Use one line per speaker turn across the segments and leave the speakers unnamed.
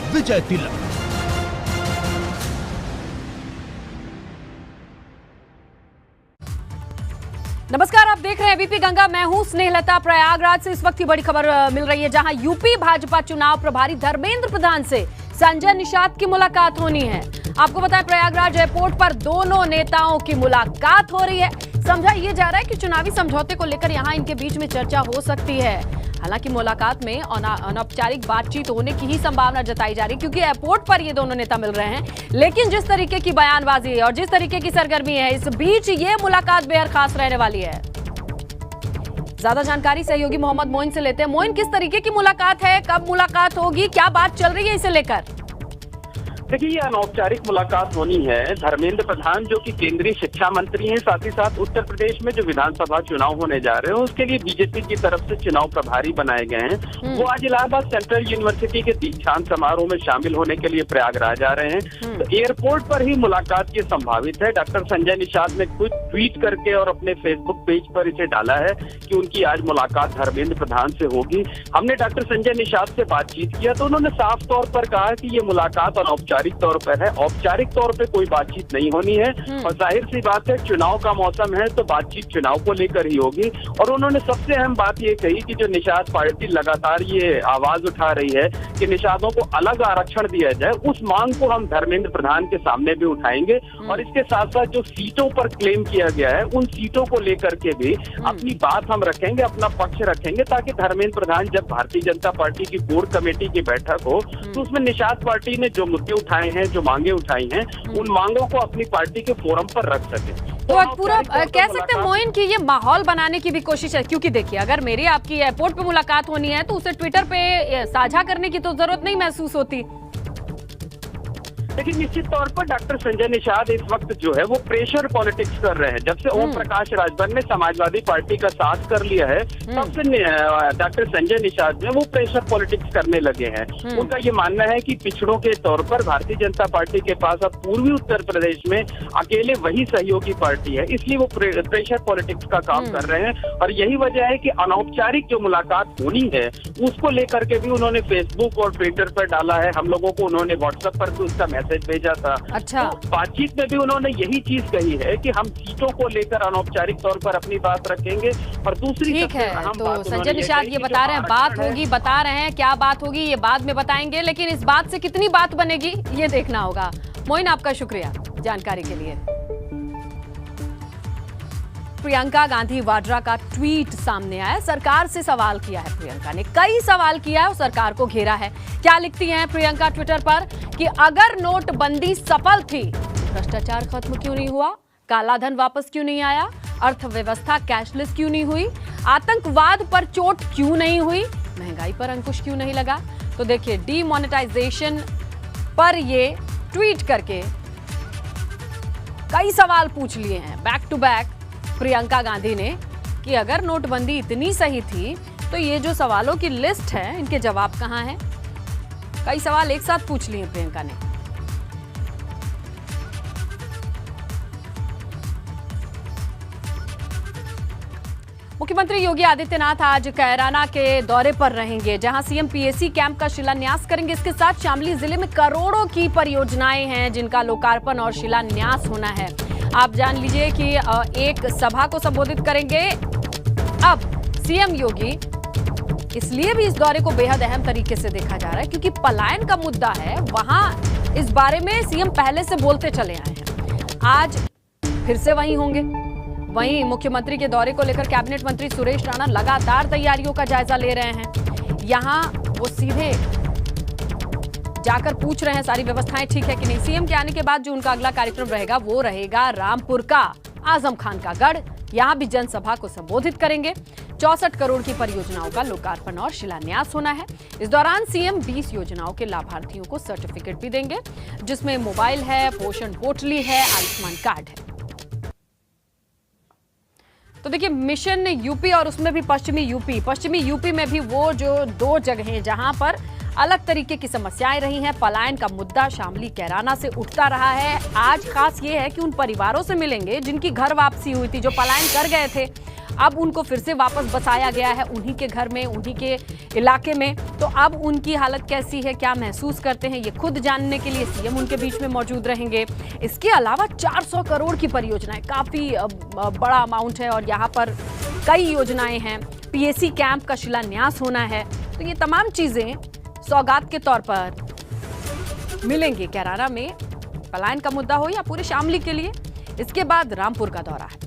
विजय तिलक।
नमस्कार, आप देख रहे हैं एबीपी गंगा। मैं हूं स्नेहलता। प्रयागराज से इस वक्त की बड़ी खबर मिल रही है, जहां यूपी भाजपा चुनाव प्रभारी धर्मेंद्र प्रधान से संजय निषाद की मुलाकात होनी है। आपको बताएं, प्रयागराज एयरपोर्ट पर दोनों नेताओं की मुलाकात हो रही है। समझा ये जा रहा है कि चुनावी समझौते को लेकर यहां इनके बीच में चर्चा हो सकती है। हालांकि मुलाकात में अनौपचारिक बातचीत होने की ही संभावना जताई जा रही है, क्योंकि एयरपोर्ट पर ये दोनों नेता मिल रहे हैं। लेकिन जिस तरीके की बयानबाजी है और जिस तरीके की सरगर्मी है, इस बीच ये मुलाकात बेहद खास रहने वाली है। ज्यादा जानकारी सहयोगी मोहम्मद मोइन से लेते हैं। मोइन, किस तरीके की मुलाकात है, कब मुलाकात होगी, क्या बात चल रही है इसे लेकर?
देखिए, ये अनौपचारिक मुलाकात होनी है। धर्मेंद्र प्रधान जो कि केंद्रीय शिक्षा मंत्री हैं, साथ ही साथ उत्तर प्रदेश में जो विधानसभा चुनाव होने जा रहे हैं उसके लिए बीजेपी की तरफ से चुनाव प्रभारी बनाए गए हैं। वो आज इलाहाबाद सेंट्रल यूनिवर्सिटी के दीक्षांत समारोह में शामिल होने के लिए प्रयागराज आ रहे हैं। तो एयरपोर्ट पर ही मुलाकात की संभावित है। डॉक्टर संजय निषाद ने कुछ ट्वीट करके और अपने फेसबुक पेज पर इसे डाला है कि उनकी आज मुलाकात धर्मेंद्र प्रधान से होगी। हमने डॉक्टर संजय निषाद से बातचीत किया तो उन्होंने साफ तौर पर कहा कि ये मुलाकात अनौपचारिक तौर पर है, औपचारिक तौर पे कोई बातचीत नहीं होनी है। और जाहिर सी बात है, चुनाव का मौसम है तो बातचीत चुनाव को लेकर ही होगी। और उन्होंने सबसे अहम बात ये कही कि जो निषाद पार्टी लगातार ये आवाज उठा रही है कि निषादों को अलग आरक्षण दिया जाए, उस मांग को हम धर्मेंद्र प्रधान के सामने भी उठाएंगे। और इसके साथ साथ जो सीटों पर क्लेम किया गया है, उन सीटों को लेकर के भी अपनी बात हम रखेंगे, अपना पक्ष रखेंगे, ताकि धर्मेंद्र प्रधान जब भारतीय जनता पार्टी की कोर कमेटी की बैठक हो तो उसमें निषाद पार्टी ने जो मुद्दे उठाए हैं, जो मांगे उठाई हैं, उन मांगों को अपनी पार्टी के फोरम पर रख सके।
तो पूरा कह सकते हैं मोइन कि ये माहौल बनाने की भी कोशिश है, क्योंकि देखिए, अगर मेरी आपकी एयरपोर्ट पे मुलाकात होनी है तो उसे ट्विटर पे साझा करने की तो जरूरत नहीं महसूस होती।
लेकिन निश्चित तौर पर डॉक्टर संजय निषाद इस वक्त जो है वो प्रेशर पॉलिटिक्स कर रहे हैं। जब से ओम प्रकाश राजभर ने समाजवादी पार्टी का साथ कर लिया है, तब से डॉक्टर संजय निषाद जो है वो प्रेशर पॉलिटिक्स करने लगे हैं। उनका ये मानना है कि पिछड़ों के तौर पर भारतीय जनता पार्टी के पास अब पूर्वी उत्तर प्रदेश में अकेले वही सहयोगी पार्टी है, इसलिए वो प्रेशर पॉलिटिक्स का काम कर रहे हैं। और यही वजह है कि अनौपचारिक जो मुलाकात होनी है उसको लेकर के भी उन्होंने फेसबुक और ट्विटर पर डाला है। हम लोगों को उन्होंने व्हाट्सएप पर भी उसका मैसेज भेजा था।
अच्छा।
तो बातचीत में भी उन्होंने यही चीज कही है कि हम सीटों को लेकर अनौपचारिक तौर पर अपनी बात रखेंगे। और दूसरी
ठीक है, तो संजय निषाद ये बता रहे हैं, बात होगी, बता रहे हैं क्या बात होगी ये बाद में बताएंगे, लेकिन इस बात से कितनी बात बनेगी ये देखना होगा। मोइन, आपका शुक्रिया जानकारी के लिए। प्रियंका गांधी वाड्रा का ट्वीट सामने आया। सरकार से सवाल किया है प्रियंका ने, कई सवाल किया है और सरकार को घेरा है। क्या लिखती हैं प्रियंका ट्विटर पर कि अगर नोटबंदी सफल थी, भ्रष्टाचार खत्म क्यों नहीं हुआ, काला धन वापस क्यों नहीं आया, अर्थव्यवस्था कैशलेस क्यों नहीं हुई, आतंकवाद पर चोट क्यों नहीं हुई, महंगाई पर अंकुश क्यों नहीं लगा। तो देखिए, डीमोनेटाइजेशन पर ये ट्वीट करके कई सवाल पूछ लिए हैं back to back Priyanka Gandhi ने कि अगर नोटबंदी इतनी सही थी तो ये जो सवालों की लिस्ट है, इनके जवाब कहां हैं। कई सवाल एक साथ पूछ लिए प्रियंका ने। मुख्यमंत्री योगी आदित्यनाथ आज कैराना के दौरे पर रहेंगे, जहां सीएम पीएसी कैंप का शिलान्यास करेंगे। इसके साथ शामली जिले में करोड़ों की परियोजनाएं हैं जिनका लोकार्पण और शिलान्यास होना है। आप जान लीजिए कि एक सभा को संबोधित करेंगे अब सीएम योगी। इसलिए भी इस दौरे को बेहद अहम तरीके से देखा जा रहा है, क्योंकि पलायन का मुद्दा है, वहां इस बारे में सीएम पहले से बोलते चले आए हैं। आज फिर से वहीं होंगे। वहीं मुख्यमंत्री के दौरे को लेकर कैबिनेट मंत्री सुरेश राणा लगातार तैयारियों का जायजा ले रहे हैं। यहां वो सीधे जाकर पूछ रहे हैं सारी व्यवस्थाएं ठीक है कि नहीं। सीएम के आने के बाद जो उनका अगला कार्यक्रम रहेगा वो रहेगा रामपुर का आजम खान का गढ़। यहां भी जनसभा को संबोधित करेंगे। 64 करोड़ की परियोजनाओं का लोकार्पण और शिलान्यास होना है। इस दौरान सीएम 20 योजनाओं के लाभार्थियों को सर्टिफिकेट भी देंगे, जिसमें मोबाइल है, पोषण पोटली है, आयुष्मान कार्ड है। तो देखिए, मिशन यूपी और उसमें भी पश्चिमी यूपी में भी वो जो 2 जगहें जहां पर अलग तरीके की समस्याएं रही हैं। पलायन का मुद्दा शामली कैराना से उठता रहा है। आज खास ये है कि उन परिवारों से मिलेंगे जिनकी घर वापसी हुई थी, जो पलायन कर गए थे। अब उनको फिर से वापस बसाया गया है उन्हीं के घर में, उन्हीं के इलाके में। तो अब उनकी हालत कैसी है, क्या महसूस करते हैं, ये खुद जानने के लिए सीएम उनके बीच में मौजूद रहेंगे। इसके अलावा 400 करोड़ की परियोजना है, काफी बड़ा अमाउंट है और यहाँ पर कई योजनाएं हैं। पीएसी कैंप का शिलान्यास होना है, तो ये तमाम चीजें सौगात के तौर पर मिलेंगे कैराना में, पलायन का मुद्दा हो या पूरे शामली के लिए। इसके बाद रामपुर का दौरा है।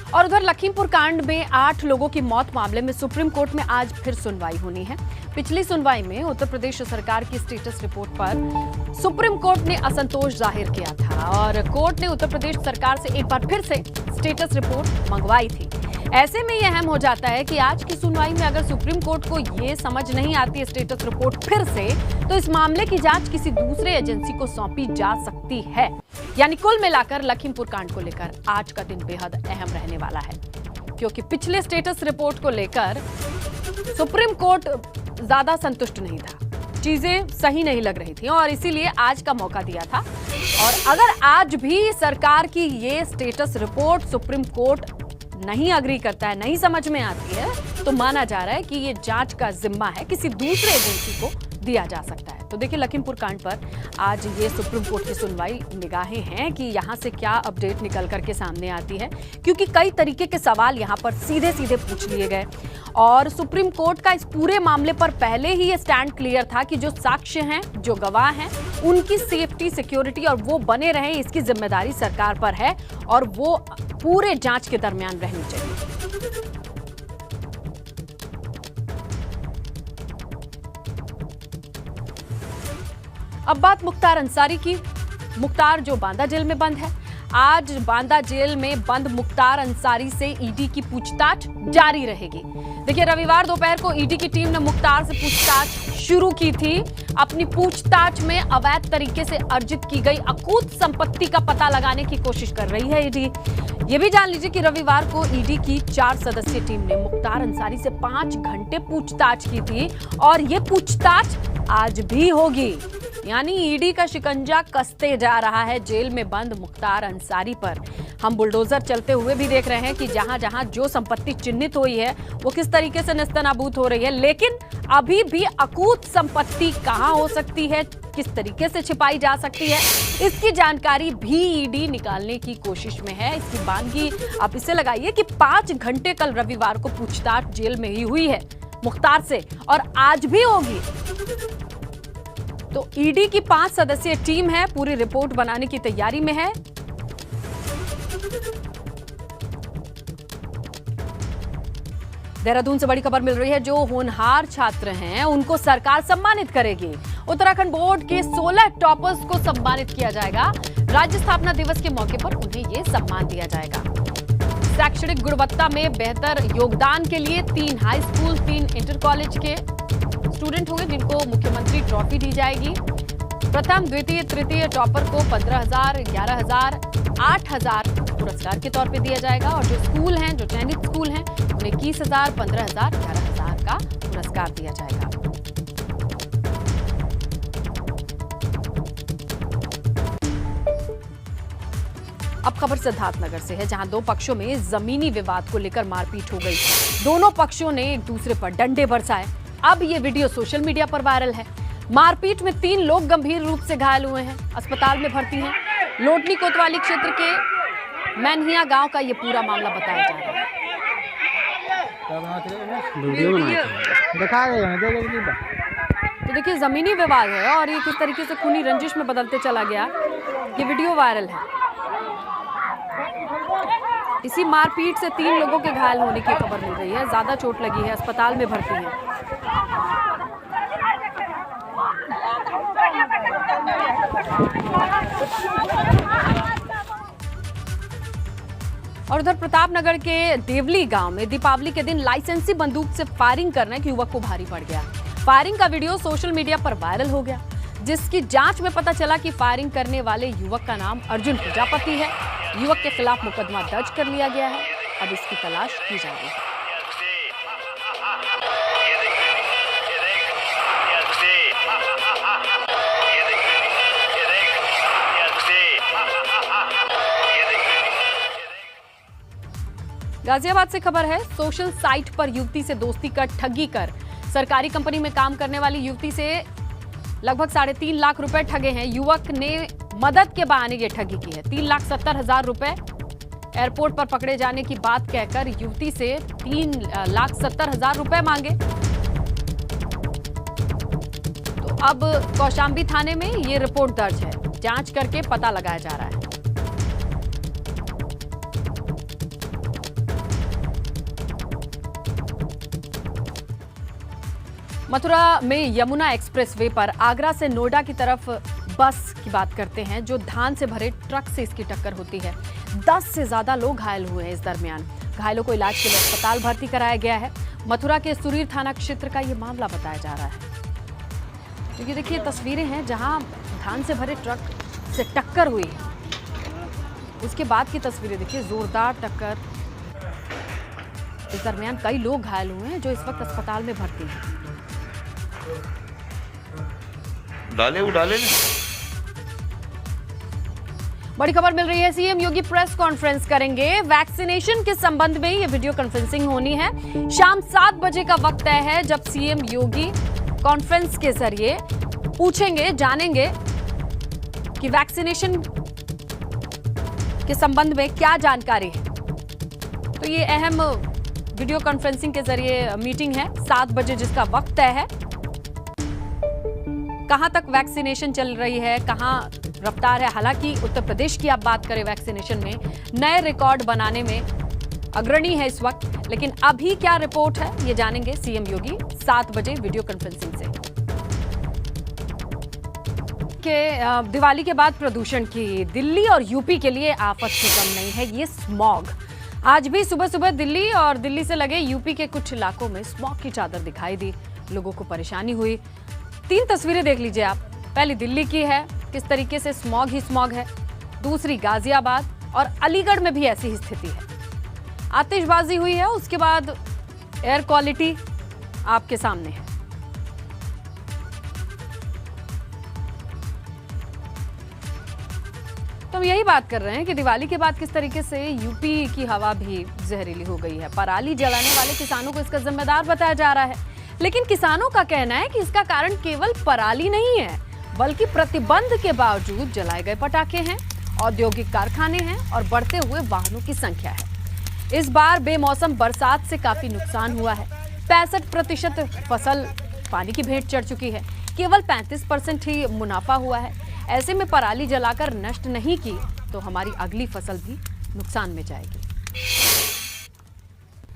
और उधर लखीमपुर कांड में 8 लोगों की मौत मामले में सुप्रीम कोर्ट में आज फिर सुनवाई होनी है। पिछली सुनवाई में उत्तर प्रदेश सरकार की स्टेटस रिपोर्ट पर सुप्रीम कोर्ट ने असंतोष जाहिर किया था और कोर्ट ने उत्तर प्रदेश सरकार से एक बार फिर से स्टेटस रिपोर्ट मंगवाई थी। ऐसे में यह अहम हो जाता है कि आज की सुनवाई में अगर सुप्रीम कोर्ट को यह समझ नहीं आती है स्टेटस रिपोर्ट फिर से, तो इस मामले की जांच किसी दूसरे एजेंसी को सौंपी जा सकती है। यानी कुल मिलाकर लखीमपुर कांड को लेकर आज का दिन बेहद अहम रहने वाला है, क्योंकि पिछले स्टेटस रिपोर्ट को लेकर सुप्रीम कोर्ट ज्यादा संतुष्ट नहीं था, चीजें सही नहीं लग रही थी और इसीलिए आज का मौका दिया था। और अगर आज भी सरकार की ये स्टेटस रिपोर्ट सुप्रीम कोर्ट नहीं अग्री करता है, नहीं समझ में आती है, तो माना जा रहा है कि ये जांच का जिम्मा है किसी दूसरे एजेंसी को दिया जा सकता है। तो देखिए लखीमपुर कांड पर आज ये सुप्रीम कोर्ट की सुनवाई, निगाहें हैं कि यहां से क्या अपडेट निकल करके सामने आती है, क्योंकि कई तरीके के सवाल यहां पर सीधे सीधे पूछ लिए गए और सुप्रीम कोर्ट का इस पूरे मामले पर पहले ही ये स्टैंड क्लियर था कि जो साक्ष्य हैं, जो गवाह हैं, उनकी सेफ्टी, सिक्योरिटी और वो बने रहें, इसकी जिम्मेदारी सरकार पर है और वो पूरे जांच के दरमियान रहनी चाहिए। अब बात मुख्तार अंसारी की। मुख्तार जो बांदा जेल में बंद है, आज बांदा जेल में बंद मुख्तार अंसारी से ईडी की पूछताछ जारी रहेगी। देखिए रविवार दोपहर को ईडी की टीम ने मुख्तार से पूछताछ शुरू की थी। अपनी पूछताछ में अवैध तरीके से अर्जित की गई अकूत संपत्ति का पता लगाने की कोशिश कर रही है ईडी। ये भी जान लीजिए कि रविवार को ईडी की 4 सदस्यीय टीम ने मुख्तार अंसारी से 5 घंटे पूछताछ की थी और ये पूछताछ आज भी होगी। यानी ईडी का शिकंजा कसते जा रहा है जेल में बंद मुख्तार अंसारी पर। हम बुलडोजर चलते हुए भी देख रहे हैं कि जहां जहां जो संपत्ति चिन्हित हुई है वो किस तरीके से नेस्तनाबूद हो रही है, लेकिन अभी भी अकूत संपत्ति कहां हो सकती है, किस तरीके से छिपाई जा सकती है, इसकी जानकारी भी ईडी निकालने की कोशिश में है। इसकी बानगी आप इसे लगाइए कि 5 घंटे कल रविवार को पूछताछ जेल में ही हुई है मुख्तार से और आज भी होगी। तो ईडी की 5 सदस्यीय टीम है, पूरी रिपोर्ट बनाने की तैयारी में है। देहरादून से बड़ी खबर मिल रही है, जो होनहार छात्र हैं उनको सरकार सम्मानित करेगी। उत्तराखंड बोर्ड के 16 टॉपर्स को सम्मानित किया जाएगा। राज्य स्थापना दिवस के मौके पर उन्हें ये सम्मान दिया जाएगा। शैक्षणिक गुणवत्ता में बेहतर योगदान के लिए 3 हाई स्कूल, 3 इंटर कॉलेज के स्टूडेंट होंगे जिनको मुख्यमंत्री ट्रॉफी दी जाएगी। प्रथम, द्वितीय, तृतीय टॉपर को 15,000, 11,000, 8,000 पुरस्कार के तौर पे दिया जाएगा और जो स्कूल हैं, जो चयनित स्कूल हैं, उन्हें 21,000, 15,000, 11,000 का पुरस्कार दिया जाएगा। अब खबर सिद्धार्थनगर से है, जहां 2 पक्षों में जमीनी विवाद को लेकर मारपीट हो गई। दोनों पक्षों ने एक दूसरे पर डंडे बरसाए। अब ये वीडियो सोशल मीडिया पर वायरल है। मारपीट में 3 लोग गंभीर रूप से घायल हुए हैं, अस्पताल में भर्ती हैं। लोटनी कोतवाली क्षेत्र के मैनहिया गांव का ये पूरा मामला बताया जा रहा है। तो देखिए जमीनी विवाद है और ये किस तरीके से खूनी रंजिश में बदलते चला गया, ये वीडियो वायरल है। इसी मारपीट से 3 लोगों के घायल होने की खबर मिल रही है, ज्यादा चोट लगी है, अस्पताल में भर्ती है। और उधर प्रतापनगर के देवली गांव में दीपावली के दिन लाइसेंसी बंदूक से फायरिंग करना एक युवक को भारी पड़ गया। फायरिंग का वीडियो सोशल मीडिया पर वायरल हो गया, जिसकी जांच में पता चला कि फायरिंग करने वाले युवक का नाम अर्जुन प्रजापति है। युवक के खिलाफ मुकदमा दर्ज कर लिया गया है, अब इसकी तलाश की जा रही है। गाजियाबाद से खबर है, सोशल साइट पर युवती से दोस्ती कर ठगी कर सरकारी कंपनी में काम करने वाली युवती से लगभग 3.5 लाख रुपए ठगे हैं। युवक ने मदद के बहाने ये ठगी की है। 3,70,000 रुपए एयरपोर्ट पर पकड़े जाने की बात कहकर युवती से 3,70,000 रुपए मांगे। तो अब कौशाम्बी थाने में ये रिपोर्ट दर्ज है। जांच करके पता लगाया जा रहा है। मथुरा में यमुना एक्सप्रेसवे पर आगरा से नोएडा की तरफ बस की बात करते हैं, जो धान से भरे ट्रक से इसकी टक्कर होती है। 10 से ज्यादा लोग घायल हुए हैं। इस दरमियान घायलों को इलाज के लिए अस्पताल भर्ती कराया गया है। मथुरा के सुरीर थाना क्षेत्र का ये मामला बताया जा रहा है। तो ये देखिए तस्वीरें हैं जहां धान से भरे ट्रक से टक्कर हुई है। उसके बाद की तस्वीरें देखिए, जोरदार टक्कर। इस दरमियान कई लोग घायल हुए हैं जो इस वक्त अस्पताल में भर्ती हैं।
डाले
बड़ी खबर मिल रही है। सीएम योगी प्रेस कॉन्फ्रेंस करेंगे। वैक्सीनेशन के संबंध में ये वीडियो कॉन्फ्रेंसिंग होनी है। शाम 7 बजे का वक्त तय है जब सीएम योगी कॉन्फ्रेंस के जरिए पूछेंगे, जानेंगे कि वैक्सीनेशन के संबंध में क्या जानकारी है। तो ये अहम वीडियो कॉन्फ्रेंसिंग के जरिए मीटिंग है 7 बजे, जिसका वक्त तय है। कहां तक वैक्सीनेशन चल रही है, कहां रफ्तार है। हालांकि उत्तर प्रदेश की आप बात करें, वैक्सीनेशन में नए रिकॉर्ड बनाने में अग्रणी है इस वक्त। लेकिन अभी क्या रिपोर्ट है ये जानेंगे सीएम योगी 7 बजे वीडियो कॉन्फ्रेंसिंग से। दिवाली के बाद प्रदूषण की दिल्ली और यूपी के लिए आफत से कम नहीं है ये स्मॉग। आज भी सुबह सुबह दिल्ली और दिल्ली से लगे यूपी के कुछ इलाकों में स्मॉग की चादर दिखाई दी। लोगों को परेशानी हुई। 3 तस्वीरें देख लीजिए आप। पहली दिल्ली की है, किस तरीके से स्मॉग ही स्मॉग है। दूसरी गाजियाबाद और अलीगढ़ में भी ऐसी ही स्थिति है। आतिशबाजी हुई है, उसके बाद एयर क्वालिटी आपके सामने है। तो हम यही बात कर रहे हैं कि दिवाली के बाद किस तरीके से यूपी की हवा भी जहरीली हो गई है। पराली जलाने वाले किसानों को इसका जिम्मेदार बताया जा रहा है। लेकिन किसानों का कहना है कि इसका कारण केवल पराली नहीं है, बल्कि प्रतिबंध के बावजूद जलाए गए पटाखे हैं, औद्योगिक कारखाने हैं और बढ़ते हुए वाहनों की संख्या है। इस बार बेमौसम बरसात से काफी नुकसान हुआ है। 65% फसल पानी की भेंट चढ़ चुकी है। केवल 35% ही मुनाफा हुआ है। ऐसे में पराली जलाकर नष्ट नहीं की तो हमारी अगली फसल भी नुकसान में जाएगी।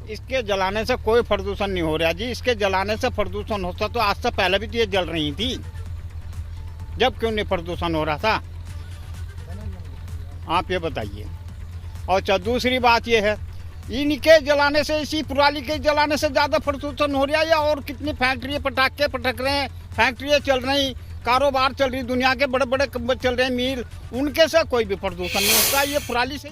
इसके जलाने से कोई प्रदूषण नहीं हो रहा जी। इसके जलाने से प्रदूषण होता तो आज से पहले भी तो ये जल रही थी, जब क्यों नहीं प्रदूषण हो रहा था, आप ये बताइए। और दूसरी बात ये है, इनके जलाने से, इसी पराली के जलाने से ज़्यादा प्रदूषण हो रहा है। या और कितनी फैक्ट्री पटाखे पटक रहे हैं, फैक्ट्रियाँ चल रही, कारोबार चल रही, दुनिया के बड़े बड़े चल रहे हैं मील, उनके से कोई भी प्रदूषण नहीं होता। ये पराली से।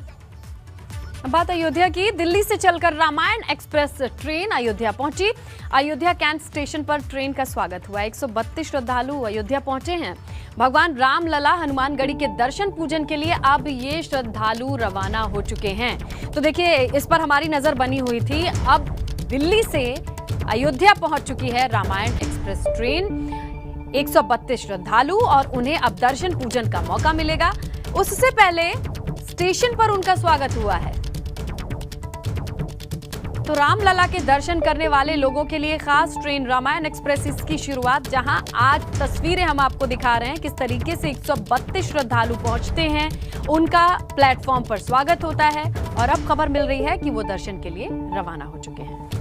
बात अयोध्या की। दिल्ली से चलकर रामायण एक्सप्रेस ट्रेन अयोध्या पहुंची। अयोध्या कैंट स्टेशन पर ट्रेन का स्वागत हुआ। 132 श्रद्धालु अयोध्या पहुंचे हैं। भगवान राम लला हनुमानगढ़ी के दर्शन पूजन के लिए अब ये श्रद्धालु रवाना हो चुके हैं। तो देखिए, इस पर हमारी नजर बनी हुई थी। अब दिल्ली से अयोध्या पहुंच चुकी है रामायण एक्सप्रेस ट्रेन। 132 श्रद्धालु और उन्हें अब दर्शन पूजन का मौका मिलेगा। उससे पहले स्टेशन पर उनका स्वागत हुआ है। तो रामलला के दर्शन करने वाले लोगों के लिए खास ट्रेन रामायण एक्सप्रेस इसकी शुरुआत, जहां आज तस्वीरें हम आपको दिखा रहे हैं किस तरीके से 132 श्रद्धालु पहुंचते हैं, उनका प्लेटफॉर्म पर स्वागत होता है और अब खबर मिल रही है कि वो दर्शन के लिए रवाना हो चुके हैं।